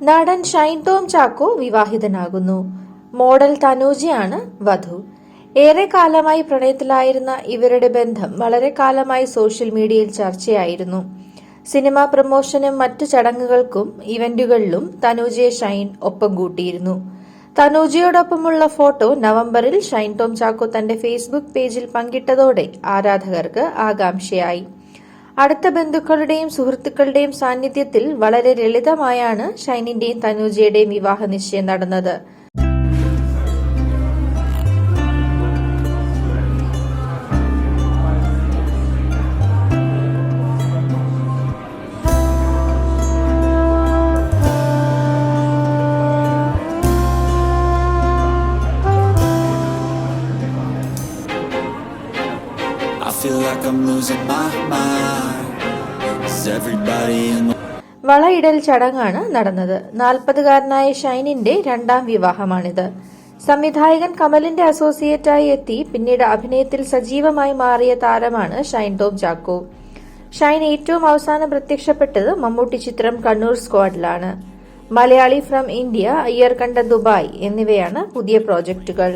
നടൻ ഷൈൻ ടോം ചാക്കോ വിവാഹിതനാകുന്നു. മോഡൽ തനൂജയാണ് വധു. ഏറെ കാലമായി പ്രണയത്തിലായിരുന്ന ഇവരുടെ ബന്ധം വളരെ കാലമായി സോഷ്യൽ മീഡിയയിൽ ചർച്ചയായിരുന്നു. സിനിമാ പ്രമോഷനും മറ്റു ചടങ്ങുകൾക്കും ഇവന്റുകളിലും തനൂജയെ ഷൈൻ ഒപ്പം കൂട്ടിയിരുന്നു. തനൂജയോടൊപ്പമുള്ള ഫോട്ടോ നവംബറിൽ ഷൈൻ ടോം ചാക്കോ തന്റെ ഫേസ്ബുക്ക് പേജിൽ പങ്കിട്ടതോടെ ആരാധകർക്ക് ആകാംക്ഷയായി. അടുത്ത ബന്ധുക്കളുടെയും സുഹൃത്തുക്കളുടെയും സാന്നിധ്യത്തിൽ വളരെ ലളിതമായാണ് ഷൈനിന്റെയും തനൂജയുടെയും വിവാഹ നിശ്ചയം നടന്നത്. വളയിടൽ ചടങ്ങാണ് നടന്നത്. 40-കാരനായ ഷൈനിന്റെ രണ്ടാം വിവാഹമാണിത്. സംവിധായകൻ കമലിന്റെ അസോസിയേറ്റായി എത്തി പിന്നീട് അഭിനയത്തിൽ സജീവമായി മാറിയ താരമാണ് ഷൈൻ ടോം ചാക്കോ. ഷൈൻ ഏറ്റവും അവസാനം പ്രത്യക്ഷപ്പെട്ടത് മമ്മൂട്ടി ചിത്രം കണ്ണൂർ സ്ക്വാഡിലാണ്. മലയാളി ഫ്രം ഇന്ത്യ, അയ്യർ കണ്ട ദുബായ് എന്നിവയാണ് പുതിയ പ്രോജക്ടുകൾ.